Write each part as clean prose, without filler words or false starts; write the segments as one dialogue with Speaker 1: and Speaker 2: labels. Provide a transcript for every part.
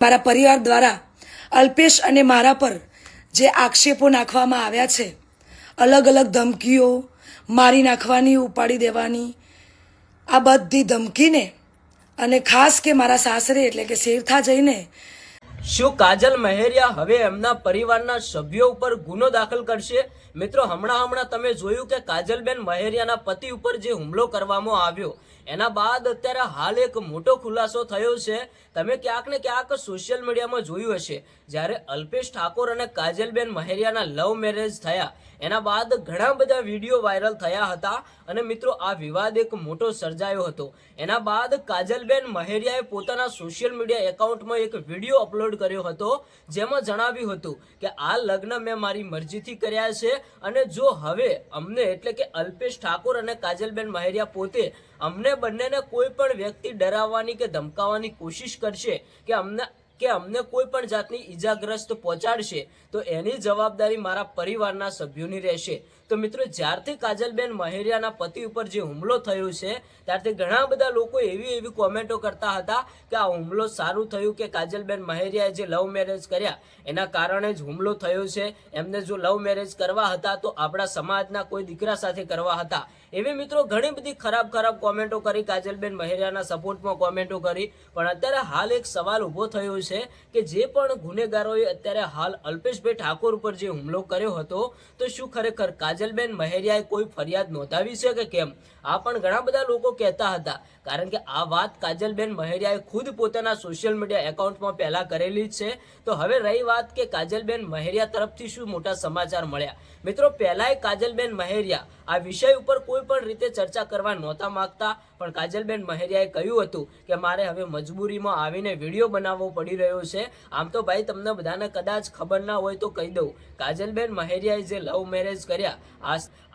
Speaker 1: મારા પરિવાર દ્વારા અલ્પેશ અને મારા પર જે આક્ષેપો નાખવામાં આવ્યા છે, અલગ અલગ ધમકીઓ, મારી નાખવાની, ઉપાડી દેવાની, આ બધી ધમકીને અને ખાસ કે મારા સાસરે એટલે કે શેરથા જઈને
Speaker 2: શું કાજલ મહેરિયા હવે એમના પરિવારના સભ્યો ઉપર ગુનો દાખલ કરશે? મિત્રો, હમણાં તમે જોયું કે કાજલબેન મહેરિયાના પતિ ઉપર જે હુમલો કરવામાં આવ્યો, એના બાદ અત્યારે હાલ એક મોટો ખુલાસો થયો છે. તમે ક્યાંક ને ક્યાંક સોશિયલ મીડિયામાં જોયું હશે, જ્યારે અલ્પેશ ઠાકોર અને કાજલબેન મહેરિયાના લવ મેરેજ થયા એના બાદ ઘણા બધા વિડીયો વાયરલ થયા હતા અને મિત્રો આ વિવાદ એક મોટો સર્જાયો હતો. એના બાદ કાજલબેન મહેરિયાએ પોતાના સોશિયલ મીડિયા એકાઉન્ટમાં એક વિડીયો અપલોડ કર્યો હતો, જેમાં જણાવ્યું હતું કે આ લગ્ન મેં મારી મરજીથી કર્યા છે અને જો હવે અમને એટલે કે અલ્પેશ ઠાકોર અને કાજલબેન મહેરિયા પોતે અમને બંનેને કોઈ પણ વ્યક્તિ ડરાવવાની કે ધમકાવવાની કોશિશ કરશે કે અમને કોઈ પણ જાતની ઈજાગ્રસ્ત પહોંચાડશે તો એની જવાબદારી મારા પરિવારના સભ્યોની રહેશે. તો મિત્રો, જ્યારથી કાજલબેન મહેરિયાના પતિ ઉપર જે હુમલો થયો છે ત્યારથી ઘણા બધા લોકો એવી કોમેન્ટો કરતા હતા કે આ હુમલો સારું થયું કે કાજલબેન મહેરિયાએ જે લવ મેરેજ કર્યા એના કારણે જ હુમલો થયો છે. એમને જો લવ મેરેજ કરવા હતા તો આપણા સમાજના કોઈ દીકરા સાથે કરવા હતા. એવી મિત્રો ઘણી બધી ખરાબ કોમેન્ટો કરી, કાજલબેન મહેરિયાના સપોર્ટમાં કોમેન્ટો કરી. પણ અત્યારે હાલ એક સવાલ ઊભો થયો છે કે જે પણ ગુનેગારોએ અત્યારે હાલ અલ્પેશભાઈ ઠાકોર ઉપર જે હુમલો કર્યો હતો તો શું ખરેખર કાજલબેન મહેરિયાએ કોઈ ફરિયાદ નોંધાવી છે કે કેમ? આ પણ ઘણા બધા લોકો કહેતા હતા, કારણ કે આ વાત કાજલબેન મહેરિયાએ ખુદ પોતાના સોશિયલ મીડિયા એકાઉન્ટમાં પહેલા કરેલી જ છે. તો હવે રહી વાત કે કાજલબેન મહેરિયા તરફથી શું મોટા સમાચાર મળ્યા. મિત્રો, પહેલાય કાજલબેન મહેરિયા આ વિષય ઉપર કોઈ પણ રીતે ચર્ચા કરવા નહોતા માંગતા, પણ કાજલબેન મહેરિયાએ કહ્યું હતું કે મારે હવે મજબૂરીમાં આવીને વિડીયો બનાવવો પડી રહ્યો છે. આમ તો ભાઈ તમને બધાને કદાચ ખબર ના હોય તો કહી દઉં, કાજલબેન મહેરિયાએ જે લવ મેરેજ કર્યા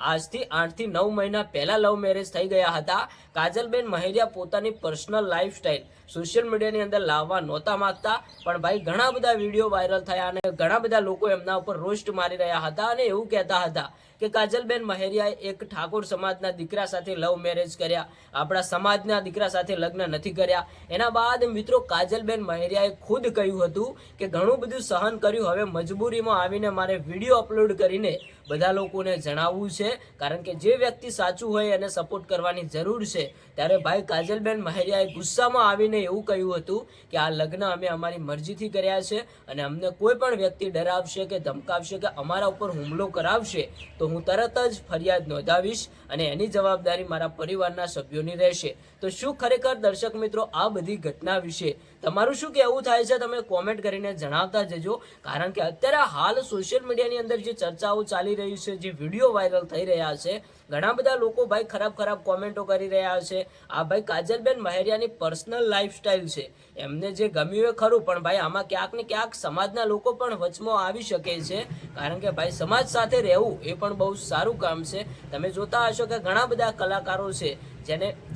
Speaker 2: આજથી 8 થી 9 મહિના પહેલા લવ મેરેજ થઈ ગયા હતા. કાજલબેન મહેરિયા પોતાની પર્સનલ લાઈફસ્ટાઈલ સોશિયલ મીડિયાની અંદર લાવવા નહોતા માંગતા, પણ ભાઈ ઘણા બધા વિડીયો વાયરલ થયા અને ઘણા બધા લોકો એમના ઉપર રોસ્ટ મારી રહ્યા હતા અને એવું કહેતા હતા કે કાજલબેન મહેરિયાએ એક ઠાકોર સમાજના દીકરા સાથે લવ મેરેજ કર્યા, આપણા સમાજના દીકરા સાથે લગ્ન નથી કર્યા. એના બાદ મિત્રો કાજલબેન મહેરિયાએ ખુદ કહ્યું હતું કે ઘણું બધું સહન કર્યું, હવે મજબૂરીમાં આવીને મારે વિડીયો અપલોડ કરીને બધા લોકોને જણાવવું છે, કારણ કે જે વ્યક્તિ સાચું હોય એને સપોર્ટ કરવાની જરૂર છે. ત્યારે ભાઈ કાજલબેન મહેરિયાએ ગુસ્સામાં આવીને એવું કહ્યું હતું કે આ લગ્ન અમે અમારી મરજીથી કર્યા છે અને અમને કોઈ પણ વ્યક્તિ ડરાવશે કે ધમકાવશે કે અમારા ઉપર હુમલો કરાવશે તો હું તરત જ ફરિયાદ નોંધાવીશ અને એની જવાબદારી મારા પરિવારના સભ્યોની રહેશે. તો શું ખરેખર દર્શક મિત્રો આ બધી ઘટના વિશે તમારું શું કહેવું થાય છે? તમે કોમેન્ટ કરીને જણાવતા જજો, કારણ કે અત્યારે હાલ સોશિયલ મીડિયાની અંદર જે ચર્ચાઓ ચાલી રહી છે, જે વિડીયો વાયરલ થઈ રહ્યા છે, ઘણા બધા લોકો ભાઈ ખરાબ કોમેન્ટો કરી રહ્યા છે. આ ભાઈ કાજલબેન મહેરિયાની પર્સનલ લાઈફસ્ટાઈલ છે, એમને જે ગમ્યું એ ખરું, પણ ભાઈ આમાં ક્યાંક ને ક્યાંક સમાજના લોકો પણ વચમાં આવી શકે છે, કારણ કે ભાઈ સમાજ સાથે રહેવું એ પણ બહુ સારું કામ છે. તમે જોતા હશો કે ઘણા બધા કલાકારો છે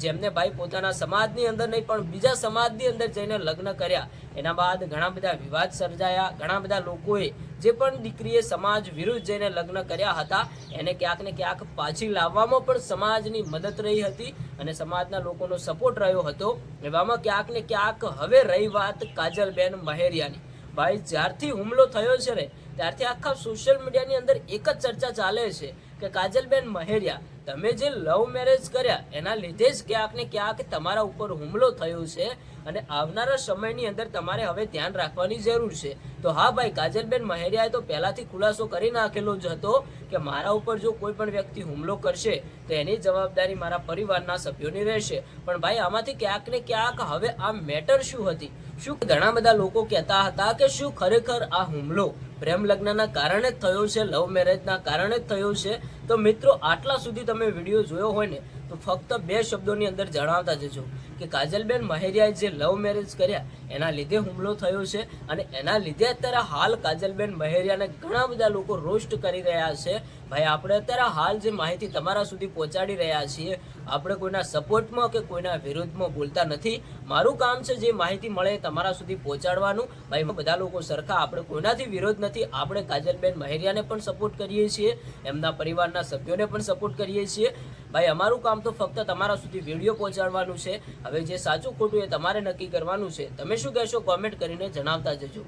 Speaker 2: જેમને ભાઈ પોતાના સમાજની અંદર નહીં પણ બીજા સમાજની અંદર જઈને લગ્ન કર્યા, એના બાદ ઘણા બધા વિવાદ સર્જાયા. ઘણા બધા લોકોએ જે પણ દીકરીએ સમાજ વિરુદ્ધ જઈને લગ્ન કર્યા હતા એને ક્યાંક ને ક્યાંક પાછી લાવવામાં પણ સમાજની મદદ રહી હતી અને સમાજના લોકોનો સપોર્ટ રહ્યો હતો. એવામાં ક્યાંક ને ક્યાંક હવે રહી વાત કાજલબેન મહેરિયાની. ભાઈ જ્યારથી હુમલો થયો છે ને ત્યારથી આખા સોશિયલ મીડિયાની અંદર એક જ ચર્ચા ચાલે છે કે કાજલબેન મહેરિયા તમે જે લવ મેરેજ કર્યા એના લીધે જ ક્યાંક ને ક્યાંક તમારા ઉપર હુમલો થયો છે અને આવનારા સમયની અંદર તમારે હવે ધ્યાન રાખવાની જરૂર છે. તો હા ભાઈ, કાજલબેન મહેરિયાએ તો પહેલાથી ખુલાસો કરી નાખેલો જ હતો કે મારા ઉપર જો કોઈ પણ વ્યક્તિ હુમલો કરશે તો એની જવાબદારી મારા પરિવારના સભ્યોની રહેશે. પણ ભાઈ આમાંથી ક્યાંક ને ક્યાંક હવે આ મેટર શું હતી? શું ઘણા બધા લોકો કહેતા હતા કે શું ખરેખર આ હુમલો પ્રેમ લગ્નના કારણે જ થયો છે, લવ મેરેજના કારણે જ થયો છે? તો મિત્રો, આટલા સુધી તમે વિડીયો જોયો હોય ને તો ફક્ત 2 શબ્દોની અંદર જણાવતા જજો કે કાજલબેન મહેરિયાએ જે લવ મેરેજ કર્યા એના લીધે હુમલો થયો છે અને એના લીધે અત્યારે હાલ કાજલબેન મહેરિયાને ઘણા બધા લોકો રોસ્ટ કરી રહ્યા છે. ભાઈ આપણે અત્યારે હાલ જે માહિતી તમારા સુધી પહોંચાડી રહ્યા છીએ, આપણે કોઈના સપોર્ટમાં કે કોઈના વિરોધમાં બોલતા નથી. મારું કામ છે જે માહિતી મળે એ તમારા સુધી પહોંચાડવાનું. ભાઈ બધા લોકો સરખા, આપણે કોઈનાથી વિરોધ નથી. આપણે કાજલબેન મહેરિયાને પણ સપોર્ટ કરીએ છીએ, એમના પરિવારના સભ્યોને પણ સપોર્ટ કરીએ છીએ. ભાઈ અમારું કામ તો ફક્ત તમારા સુધી વિડીયો પહોંચાડવાનું છે. હવે જે સાચું ખોટું એ તમારે નક્કી કરવાનું છે. તમે શું કહેશો કોમેન્ટ કરીને જણાવતા જજો.